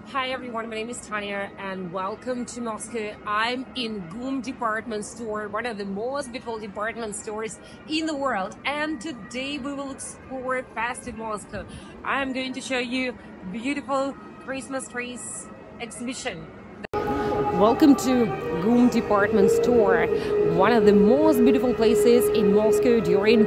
Hi everyone, my name is Tanya and welcome to Moscow. I'm in GUM department store, one of the most beautiful department stores in the world. And today we will explore Festive Moscow. I'm going to show you beautiful Christmas trees exhibition. Welcome to GUM department store, one of the most beautiful places in Moscow during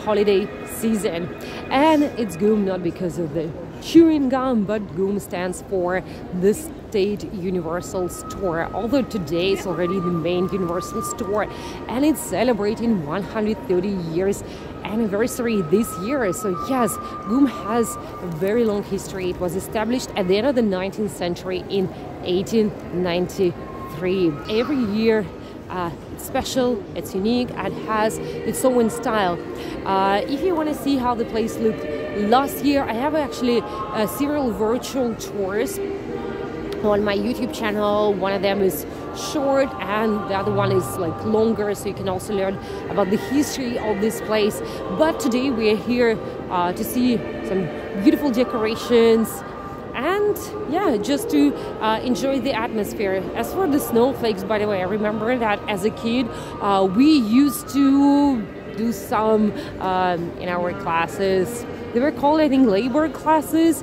holiday season. And it's GUM not because of the chewing gum, but GUM stands for the State Universal Store. Although today it's already the main Universal Store and it's celebrating 130 years anniversary this year. So yes, GUM has a very long history. It was established at the end of the 19th century in 1893. Every year it's special, it's unique, and has its own style. If you want to see how the place looked last year, I have actually several virtual tours on my YouTube channel. One of them is short and the other one is like longer, so you can also learn about the history of this place. But today we are here to see some beautiful decorations and yeah, just to enjoy the atmosphere. As for the snowflakes, by the way, I remember that as a kid we used to do some in our classes. They were called, I think, labor classes.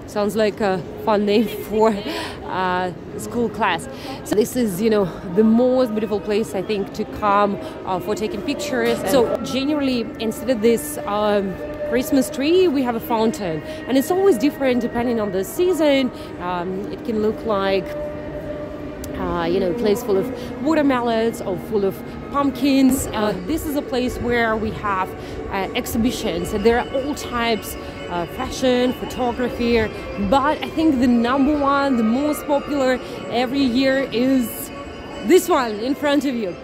Sounds like a fun name for school class. So this is, you know, the most beautiful place, I think, to come for taking pictures. So generally, instead of this Christmas tree, we have a fountain, and it's always different depending on the season. It can look like you know, a place full of watermelons or full of pumpkins. This is a place where we have exhibitions, and there are all types of fashion, photography, but I think the number one, the most popular every year is this one in front of you,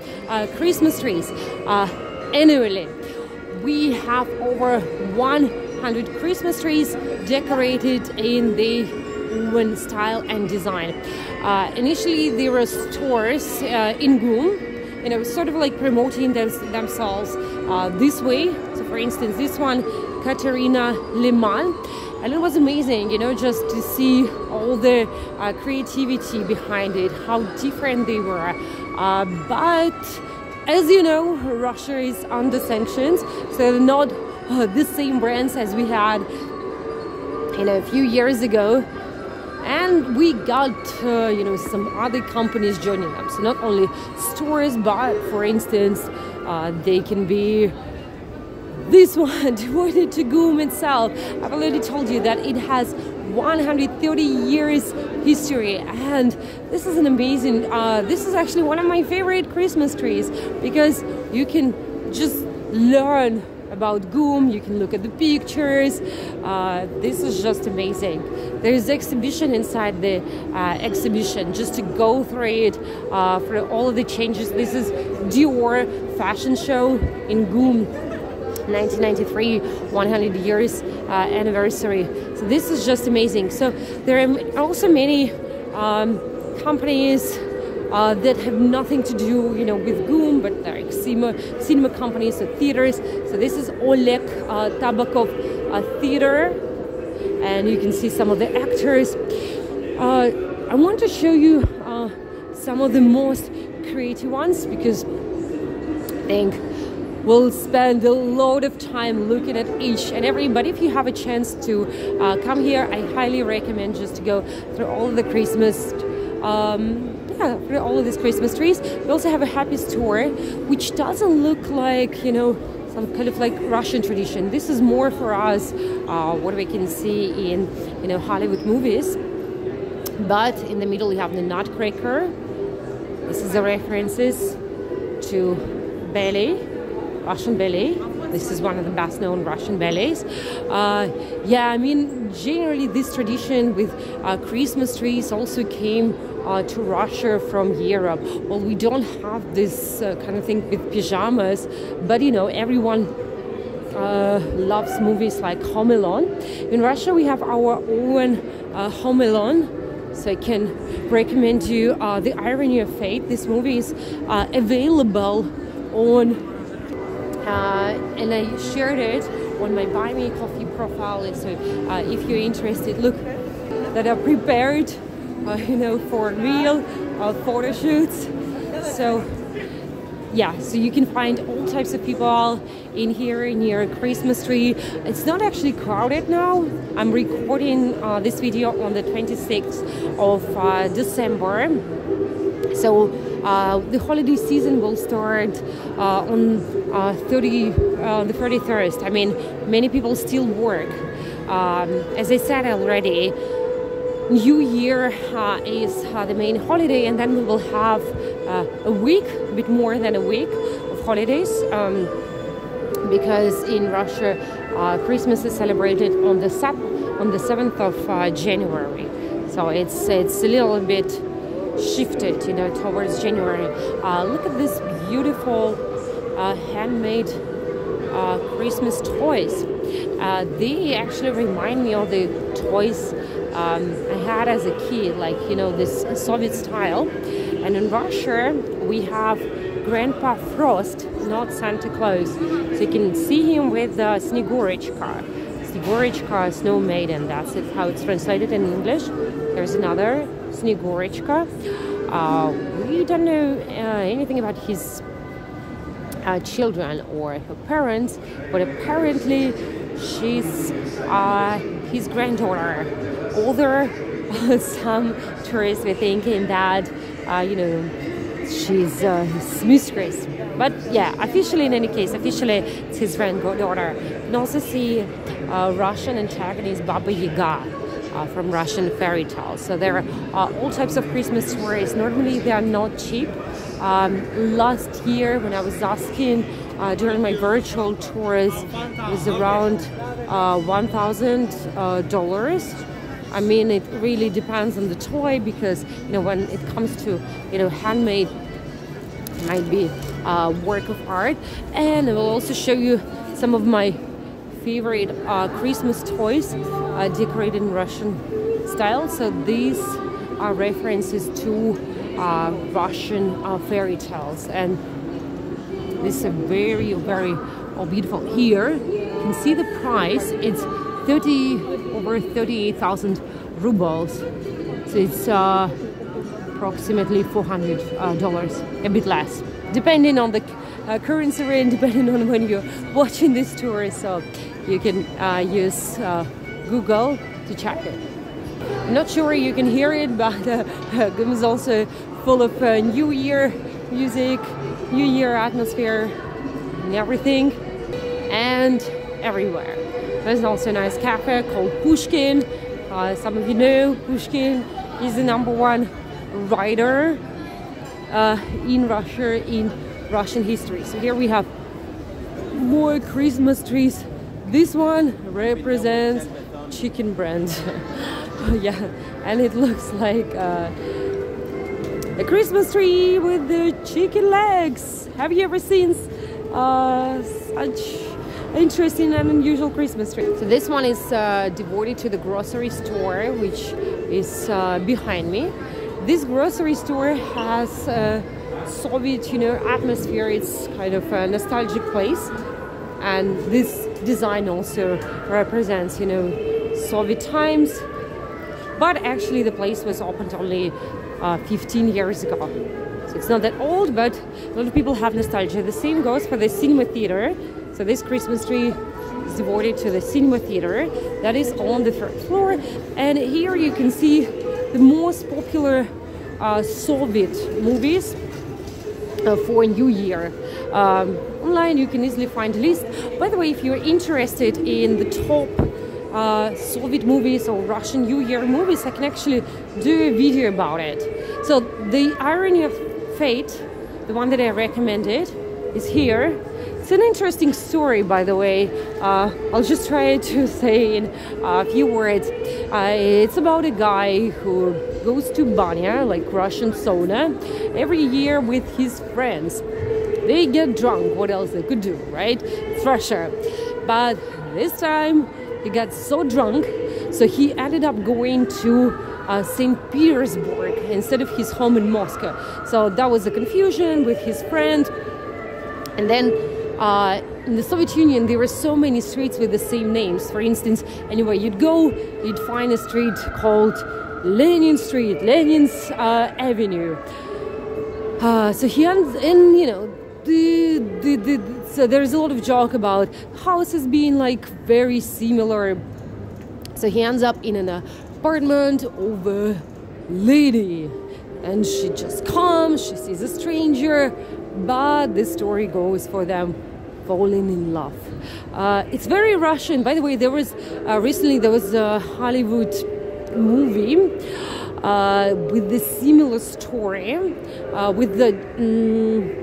Christmas trees. Annually, we have over 100 Christmas trees decorated in the Roman style and design. Initially, there were stores in GUM, you know, sort of like promoting themselves this way. So, for instance, this one, Katerina Liman, and it was amazing, you know, just to see all the creativity behind it, how different they were. But as you know, Russia is under sanctions, so not the same brands as we had, you know, a few years ago. And we got, you know, some other companies joining them. So not only stores, but for instance, they can be this one devoted to GUM itself. I've already told you that it has 130 years history, and this is an amazing, this is actually one of my favorite Christmas trees because you can just learn about GUM, you can look at the pictures. This is just amazing. There's exhibition inside the exhibition just to go through it for all of the changes. This is Dior fashion show in GUM, 1993, 100 years anniversary. So this is just amazing. So there are also many companies that have nothing to do, you know, with GUM, but they're like cinema companies, so theaters. So this is Oleg Tabakov theater, and you can see some of the actors. I want to show you some of the most creative ones because I think we'll spend a lot of time looking at each and every. But if you have a chance to come here, I highly recommend just to go through all of the Christmas for all of these Christmas trees. We also have a happy store, which doesn't look like, you know, some kind of like Russian tradition. This is more for us what we can see in, you know, Hollywood movies. But in the middle you have the Nutcracker. This is the references to ballet, Russian ballet. This is one of the best known Russian ballets. Yeah, I mean, generally this tradition with Christmas trees also came to Russia from Europe. Well, we don't have this kind of thing with pajamas, but you know, everyone loves movies like Home Alone. In Russia, we have our own Home Alone. So I can recommend you The Irony of Fate. This movie is available on and I shared it on my Buy Me Coffee profile. So if you're interested, look, that are prepared, you know, for real photo shoots. So yeah, so you can find all types of people in here near a Christmas tree. It's not actually crowded now. I'm recording this video on the 26th of December. So the holiday season will start on the 31st. I mean, many people still work. As I said already, New Year is the main holiday, and then we will have a week, a bit more than a week of holidays, because in Russia Christmas is celebrated on the 7th of January. So it's a little bit shifted, you know, towards January. Look at this beautiful handmade Christmas toys. They actually remind me of the toys I had as a kid, like, you know, this Soviet style. And in Russia we have Grandpa Frost, not Santa Claus. So you can see him with the Snegorichka. Snegorichka, Snow Maiden, that's it, how it's translated in English. There's another Snegorichka. We don't know anything about his children or her parents, but apparently she's his granddaughter. Although some tourists were thinking that, you know, she's his mistress. But yeah, officially, in any case, officially it's his granddaughter. You can also see Russian antagonist Baba Yaga from Russian fairy tales. So there are all types of Christmas stories. Normally they are not cheap. Last year when I was asking during my virtual tours, it was around $1,000. I mean, it really depends on the toy, because, you know, when it comes to, you know, handmade, it might be work of art. And I will also show you some of my favorite Christmas toys decorated in Russian style. So these are references to Russian fairy tales, and this is very, very beautiful. Here you can see the price. It's over 38,000 rubles. So it's approximately $400, a bit less, depending on the currency rate, depending on when you're watching this tour. So you can use Google to check it. I'm not sure you can hear it, but it is also full of New Year music, New Year atmosphere, and everything, and everywhere. There's also a nice cafe called Pushkin. Some of you know Pushkin is the #1 writer in Russia, in Russian history. So here we have more Christmas trees. This one represents chicken brand. Yeah, and it looks like a Christmas tree with the chicken legs. Have you ever seen such interesting and unusual Christmas tree? So this one is devoted to the grocery store, which is behind me. This grocery store has a Soviet, you know, atmosphere. It's kind of a nostalgic place, and this design also represents, you know, Soviet times. But actually the place was opened only 15 years ago. So it's not that old, but a lot of people have nostalgia. The same goes for the cinema theater. So this Christmas tree is devoted to the cinema theater that is on the 3rd floor. And here you can see the most popular Soviet movies for New Year. Online you can easily find a list. By the way, if you're interested in the top Soviet movies or Russian New Year movies, I can actually do a video about it. So the Irony of Fate, the one that I recommended, is here. It's an interesting story, by the way. I'll just try to say in a few words. It's about a guy who goes to Banya, like Russian sauna, every year with his friends. They get drunk, what else they could do, right? It's Russia. But this time he got so drunk, so he ended up going to St. Petersburg instead of his home in Moscow. So that was a confusion with his friend. And then In the Soviet Union, there were so many streets with the same names. For instance, anywhere you'd go, you'd find a street called Lenin Street, Lenin's Avenue. So he ends in, so there's a lot of joke about houses being like very similar. So he ends up in an apartment of a lady, and she just comes, she sees a stranger, but the story goes for them falling in love. It's very Russian. By the way, there was recently there was a Hollywood movie with the similar story with the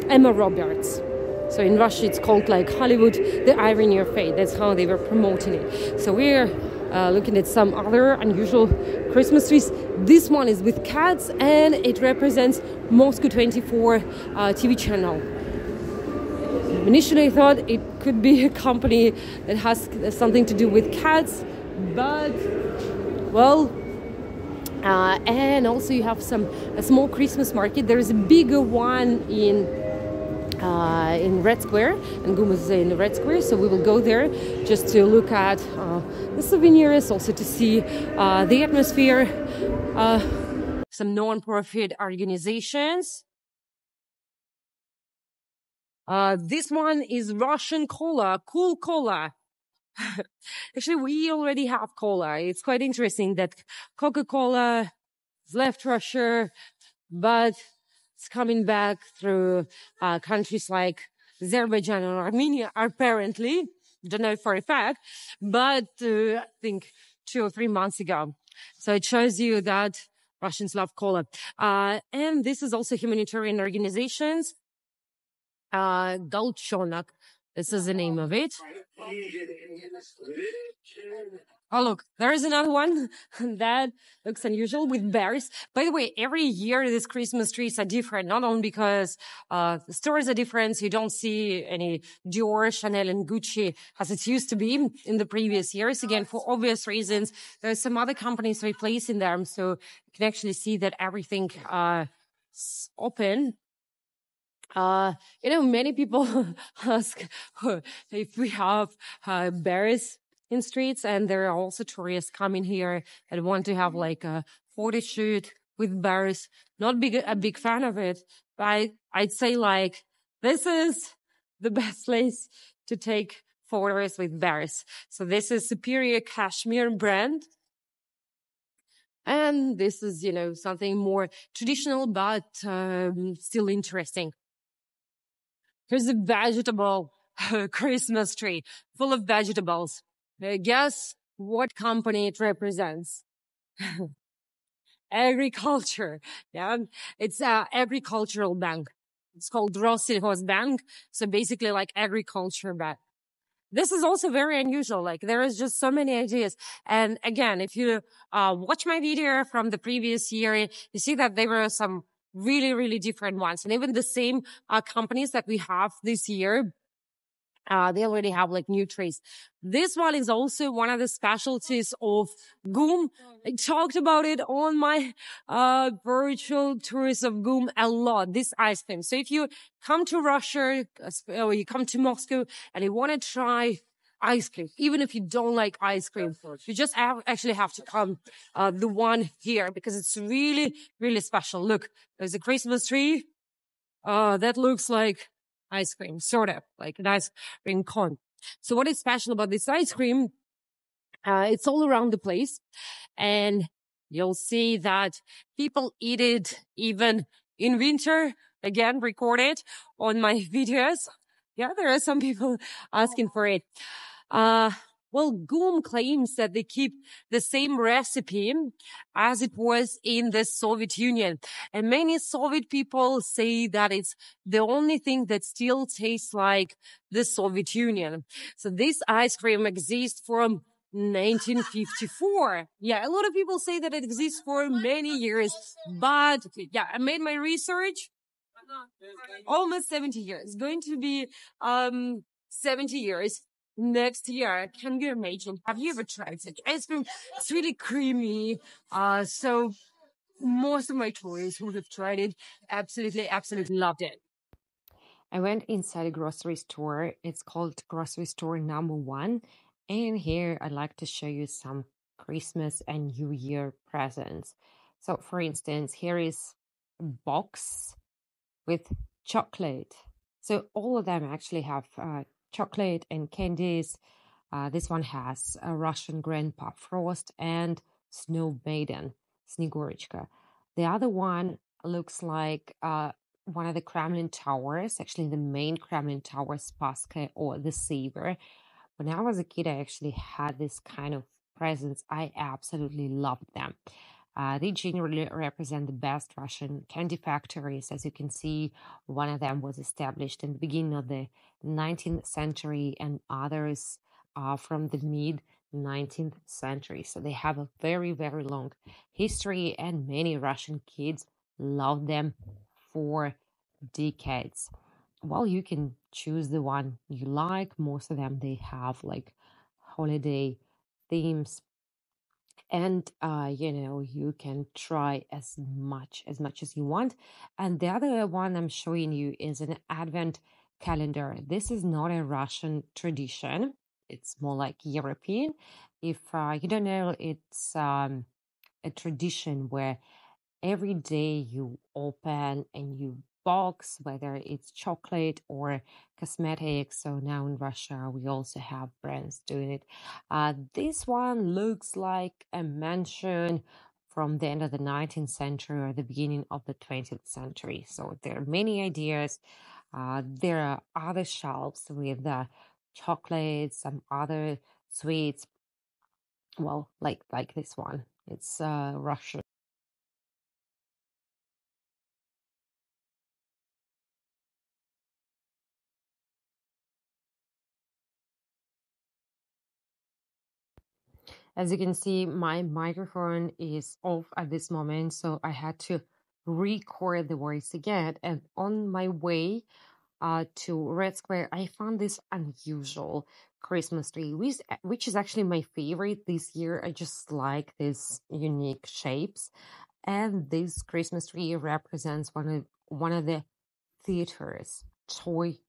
Emma Roberts. So in Russia, it's called like Hollywood, The Irony of Fate. That's how they were promoting it. So we're looking at some other unusual Christmas trees. This one is with cats, and it represents Moscow 24 TV channel. Initially, I thought it could be a company that has something to do with cats, but well. And also you have a small Christmas market. There is a bigger one in Red Square, and GUM is in the Red Square, so we will go there just to look at the souvenirs, also to see the atmosphere, some non-profit organizations. This one is Russian cola, cool cola. Actually, we already have cola. It's quite interesting that Coca-Cola has left Russia, but it's coming back through countries like Azerbaijan and Armenia, apparently. Don't know for a fact, but I think 2 or 3 months ago. So it shows you that Russians love cola. And this is also humanitarian organizations. Golchonak. This is the name of it. Oh, look, there is another one that looks unusual with bears. By the way, every year these Christmas trees are different, not only because the stores are different, so you don't see any Dior, Chanel, and Gucci as it used to be in the previous years. Again, for obvious reasons, there's some other companies replacing them, so you can actually see that everything is open. Many people ask if we have bears in streets, and there are also tourists coming here that want to have like a photo shoot with bears. Not a big fan of it, but I'd say like this is the best place to take photos with bears. So this is Superior Cashmere brand. And this is, something more traditional, but still interesting. Here's a vegetable Christmas tree full of vegetables. Guess what company it represents? Agriculture. Yeah, it's a agricultural bank. It's called Bank. So basically like agriculture bank. This is also very unusual. Like there is just so many ideas. And again, if you watch my video from the previous year, you see that there were some really, really different ones. And even the same companies that we have this year, they already have like new trees. This one is also one of the specialties of GUM. I talked about it on my virtual tours of GUM a lot, this ice cream. So if you come to Russia or you come to Moscow and you want to try ice cream, even if you don't like ice cream, you just actually have to come the one here because it's really, really special. Look, there's a Christmas tree that looks like ice cream, sort of like an ice cream cone. So what is special about this ice cream? It's all around the place, and you'll see that people eat it even in winter. Again, recorded on my videos. Yeah, there are some people asking for it. Well, GUM claims that they keep the same recipe as it was in the Soviet Union. And many Soviet people say that it's the only thing that still tastes like the Soviet Union. So this ice cream exists from 1954. Yeah, a lot of people say that it exists for many years, but yeah, I made my research. Almost 70 years. Going to be 70 years next year. Can you imagine? Have you ever tried such ice cream? It's really creamy. So most of my tourists who have tried it absolutely loved it. I went inside a grocery store. It's called grocery store number one. And here I'd like to show you some Christmas and New Year presents. So, for instance, here is a box with chocolate. So, all of them actually have chocolate and candies. This one has a Russian Grandpa Frost and Snow Maiden, Snegorichka. The other one looks like one of the Kremlin towers, actually the main Kremlin tower, Spassky or the Saver. When I was a kid, I actually had this kind of presents. I absolutely loved them. They generally represent the best Russian candy factories. As you can see, one of them was established in the beginning of the 19th century, and others are from the mid 19th century. So they have a very, very long history, and many Russian kids love them for decades. Well, you can choose the one you like. Most of them they have like holiday themes, and you can try as much as you want. And the other one I'm showing you is an advent calendar. This is not a Russian tradition, it's more like European. If you don't know, it's a tradition where every day you open and you box, whether it's chocolate or cosmetics. So now in Russia, we also have brands doing it. This one looks like a mansion from the end of the 19th century or the beginning of the 20th century. So there are many ideas. There are other shelves with chocolates, some other sweets. Well, like this one. It's Russian. As you can see, my microphone is off at this moment, so I had to record the voice again. And on my way to Red Square, I found this unusual Christmas tree, which is actually my favorite this year. I just like these unique shapes. And this Christmas tree represents one of the theaters, toy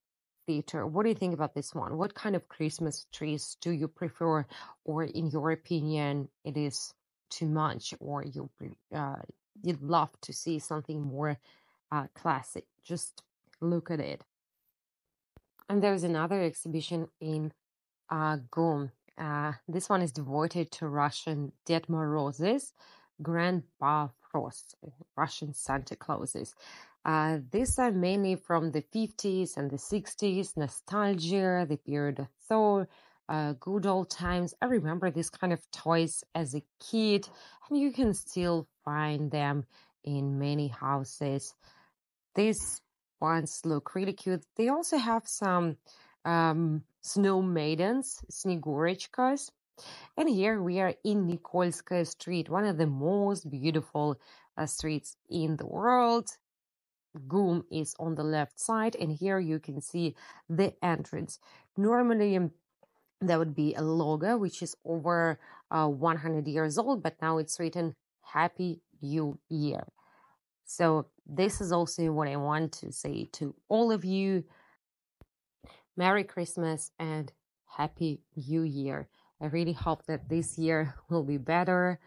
theater. What do you think about this one? What kind of Christmas trees do you prefer, or in your opinion, it is too much, or you'd love to see something more classic? Just look at it. And there's another exhibition in Gom. This one is devoted to Russian Dead Morozes, Grandpa Frost, Russian Santa Clauses. These are mainly from the 50s and the 60s, nostalgia, the period of Thor, good old times. I remember this kind of toys as a kid, and you can still find them in many houses. These ones look really cute. They also have some snow maidens, Snegorichkas. And here we are in Nikolskaya Street, one of the most beautiful streets in the world. Gum is on the left side, and here you can see the entrance. Normally, there would be a logo which is over 100 years old, but now it's written Happy New Year. So this is also what I want to say to all of you. Merry Christmas and Happy New Year. I really hope that this year will be better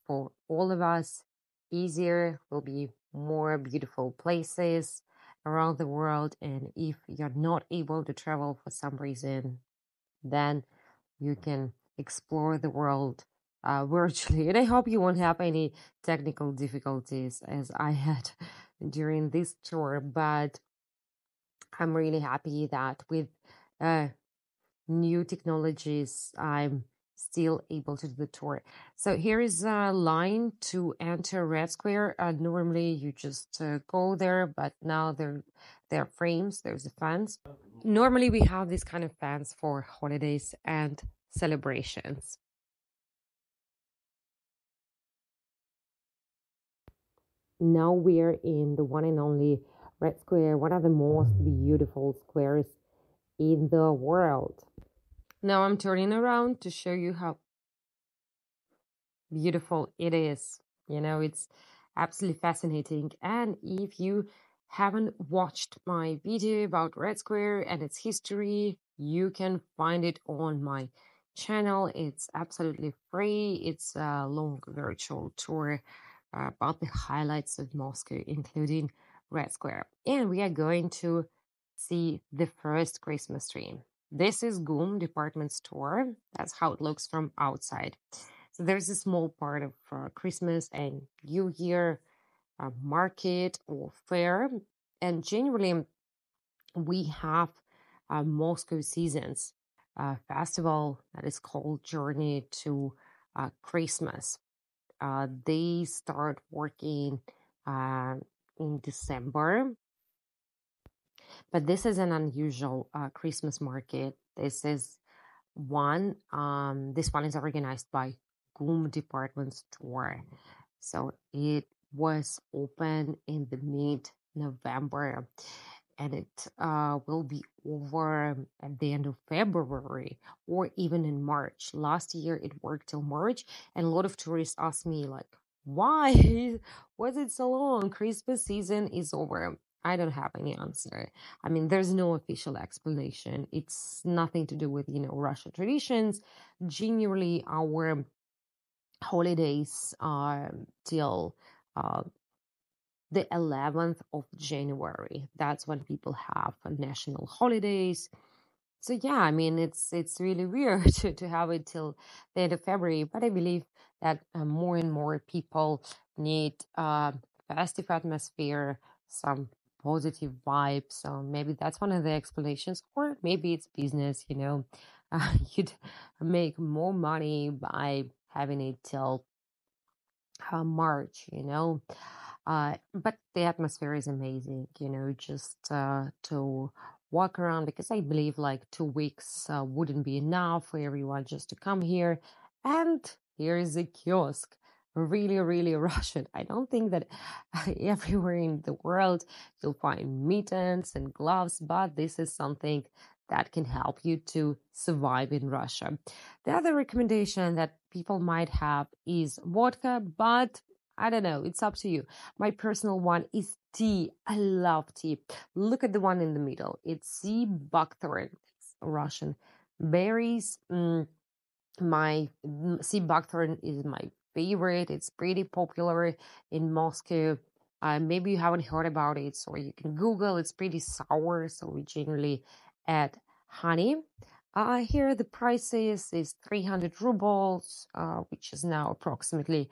for all of us, easier, will be more beautiful places around the world. And if you're not able to travel for some reason, then you can explore the world virtually. And I hope you won't have any technical difficulties as I had during this tour. But I'm really happy that with uh, new technologies, I'm still able to do the tour. So here is a line to enter Red Square. Normally you just go there, but now there are frames, there's a fence. Normally we have this kind of fence for holidays and celebrations. Now we're in the one and only Red Square, one of the most beautiful squares in the world. Now I'm turning around to show you how beautiful it is. It's absolutely fascinating. And if you haven't watched my video about Red Square and its history, you can find it on my channel. It's absolutely free. It's a long virtual tour about the highlights of Moscow, including Red Square. And we are going to see the first Christmas tree. This is GUM department store. That's how it looks from outside. So there's a small part of Christmas and New Year market or fair. And generally, we have Moscow Seasons festival that is called Journey to Christmas. They start working uh, in December, but this is an unusual Christmas market. This one is organized by GUM department store. So it was open in the mid-November, and it will be over at the end of February or even in March. Last year it worked till March, and a lot of tourists asked me like, why was it so long? Christmas season is over. I don't have any answer. I mean, there's no official explanation. It's nothing to do with, Russian traditions. Generally, our holidays are till uh, the 11th of January. That's when people have national holidays. So yeah, I mean it's really weird to have it till the end of February, but I believe that more and more people need festive atmosphere, some positive vibes. So maybe that's one of the explanations, or maybe it's business. You'd make more money by having it till March. But the atmosphere is amazing, just to walk around, because I believe like 2 weeks wouldn't be enough for everyone just to come here. And here is a kiosk. Really, really Russian. I don't think that everywhere in the world you'll find mittens and gloves, but this is something that can help you to survive in Russia. The other recommendation that people might have is vodka, but I don't know. It's up to you. My personal one is tea. I love tea. Look at the one in the middle. It's sea buckthorn. It's Russian berries. Sea buckthorn is my favorite. It's pretty popular in Moscow. Maybe you haven't heard about it, so you can Google. It's pretty sour, so we generally add honey. Here the price is 300 rubles, which is now approximately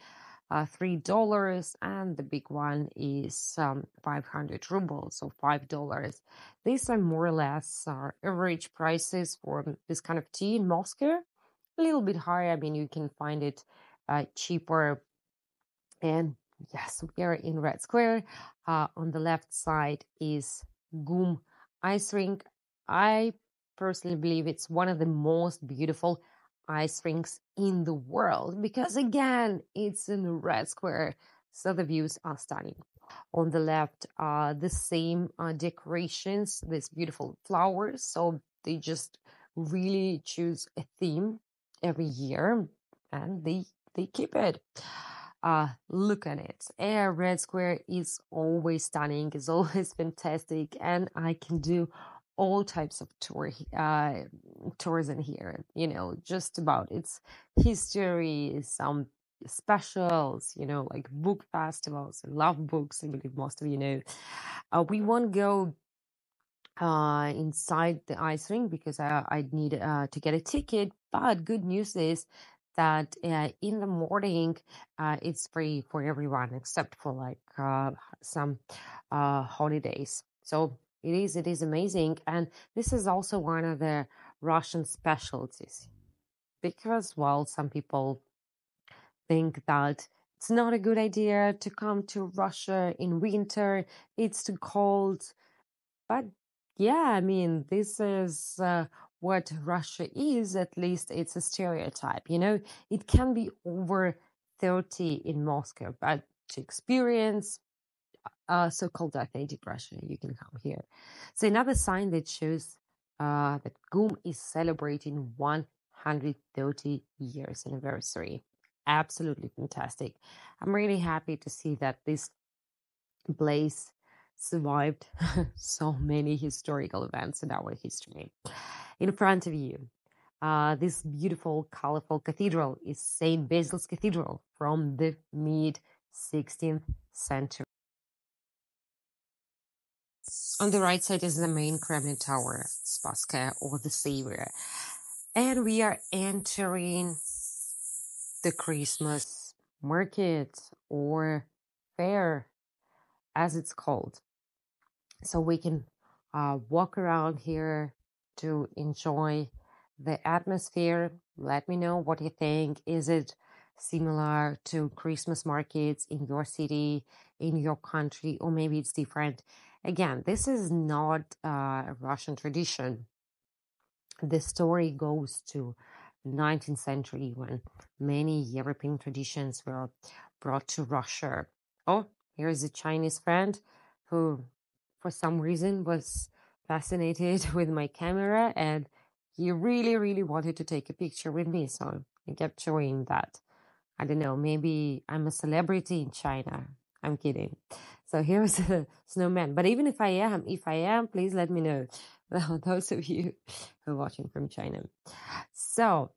$3, and the big one is 500 rubles, so $5. These are more or less average prices for this kind of tea in Moscow. A little bit higher. I mean, you can find it cheaper. And yes, we are in Red Square. On the left side is GUM ice rink. I personally believe it's one of the most beautiful ice rinks in the world, because again, it's in Red Square, so the views are stunning. On the left are the same decorations, these beautiful flowers. So they just really choose a theme every year, and they keep it. Look at it. Red Square is always stunning, is always fantastic, and I can do all types of tours in here. Just about its history, some specials, like book festivals. I love books. I believe most of you know. We won't go inside the ice rink because I'd need to get a ticket. But good news is that in the morning it's free for everyone except for like some holidays. So it is amazing, and this is also one of the Russian specialties, because while some people think that it's not a good idea to come to Russia in winter, it's too cold, but yeah, I mean, this is what Russia is. At least it's a stereotype. It can be over 30 in Moscow, but to experience so-called authentic Russia, you can come here. So another sign that shows that GUM is celebrating 130 years anniversary. Absolutely fantastic. I'm really happy to see that this place survived so many historical events in our history. In front of you, this beautiful, colorful cathedral is St. Basil's Cathedral from the mid 16th century. On the right side is the main Kremlin Tower, Spassky or the Savior. And we are entering the Christmas market or fair, as it's called. So we can walk around here to enjoy the atmosphere. Let me know what you think. Is it similar to Christmas markets in your city, in your country, or maybe it's different? Again, this is not a Russian tradition. The story goes to 19th century when many European traditions were brought to Russia. Oh, here's a Chinese friend who, for some reason, was fascinated with my camera and he really, really wanted to take a picture with me. So I kept showing that. I don't know, maybe I'm a celebrity in China. I'm kidding. So here's a snowman. But even if I am, please let me know. Well, those of you who are watching from China. So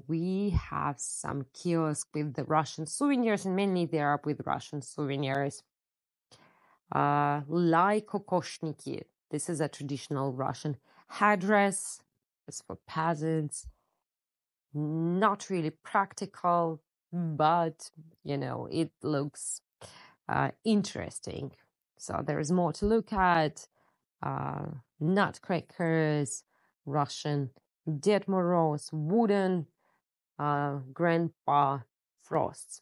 we have some kiosks with the Russian souvenirs, and mainly they are with Russian souvenirs. Lai kokoshniki. This is a traditional Russian headdress. It's for peasants. Not really practical, but it looks interesting. So there is more to look at. Nutcrackers, Russian Ded Moroz, wooden Grandpa Frosts.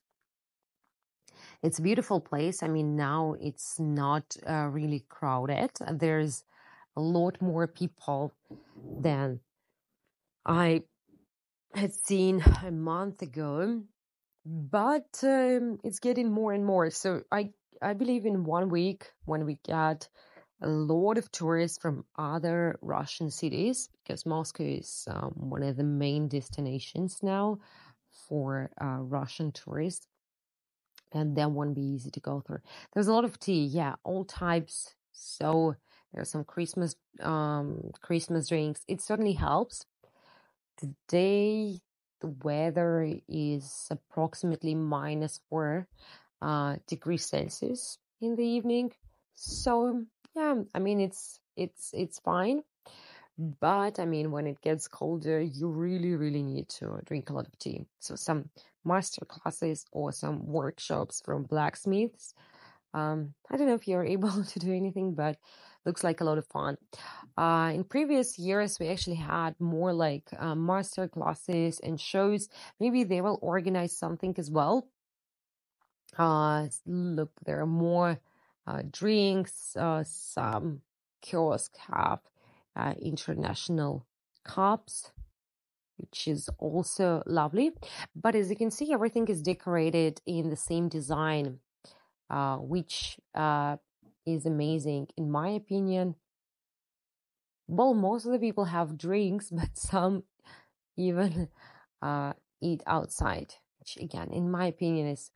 It's a beautiful place. I mean, now it's not really crowded. There's a lot more people than I had seen a month ago, but it's getting more and more. So I believe in 1 week when we get a lot of tourists from other Russian cities, because Moscow is one of the main destinations now for Russian tourists, and that won't be easy to go through. There's a lot of tea, yeah, all types. So there's some Christmas drinks. It certainly helps. Today the weather is approximately -4 degrees Celsius in the evening. So yeah, I mean it's fine. But I mean, when it gets colder, you really, really need to drink a lot of tea. So some master classes or some workshops from blacksmiths. I don't know if you're able to do anything, but looks like a lot of fun. In previous years, we actually had more like master classes and shows. Maybe they will organize something as well. Look, there are more drinks. Some kiosks have international cups, which is also lovely. But as you can see, everything is decorated in the same design, which is amazing in my opinion. Well, most of the people have drinks, but some even eat outside, which again, in my opinion, is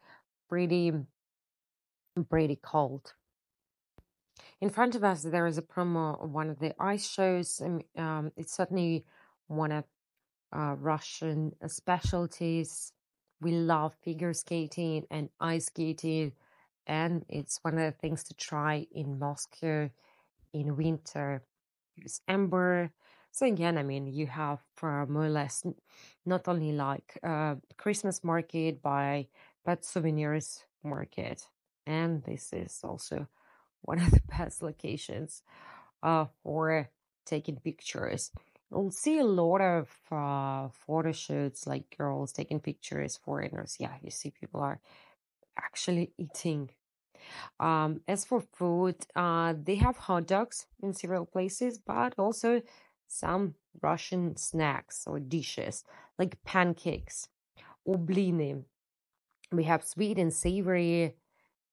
pretty cold. In front of us, there is a promo of one of the ice shows. It's certainly one of Russian specialties. We love figure skating and ice skating, and it's one of the things to try in Moscow in winter. There's Embark. So again, I mean, you have more or less not only like Christmas market but souvenirs market, and this is also one of the best locations for taking pictures. You'll see a lot of photo shoots, like girls taking pictures, foreigners. Yeah, you see people are actually eating. As for food, they have hot dogs in several places, but also some Russian snacks or dishes like pancakes, oblini. We have sweet and savory.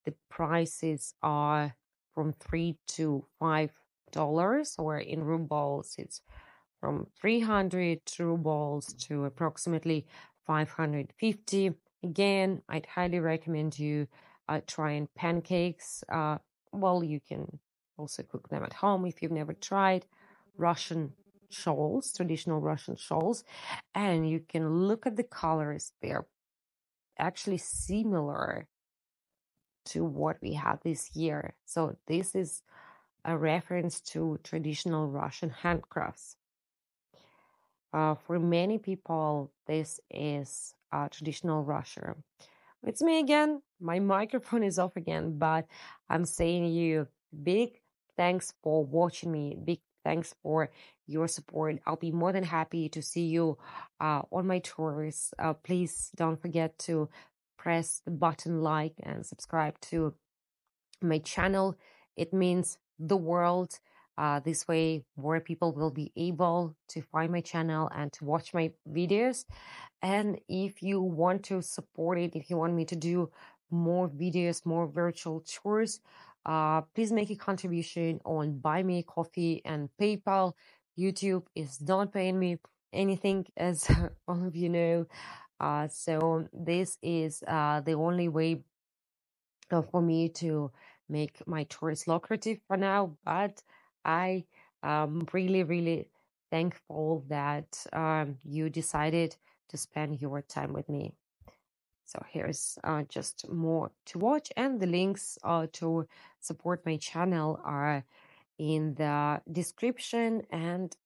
The prices are from $3 to $5, or in rubles, it's from 300 rubles to approximately 550. Again, I'd highly recommend you trying pancakes. well, you can also cook them at home if you've never tried Russian shawls, traditional Russian shawls, and you can look at the colors. They're actually similar to what we have this year. So this is a reference to traditional Russian handcrafts. For many people, this is traditional Russia. It's me again. My microphone is off again, but I'm saying you big thanks for watching me. Big thanks for your support. I'll be more than happy to see you on my tours. Please don't forget to press the button like and subscribe to my channel. It means the world. This way, more people will be able to find my channel and to watch my videos. And if you want to support it, if you want me to do more videos, more virtual tours, please make a contribution on Buy Me a Coffee and PayPal. YouTube is not paying me anything, as all of you know. So this is the only way for me to make my tours lucrative for now. But I am really, really thankful that you decided to spend your time with me. So here's just more to watch, and the links to support my channel are in the description and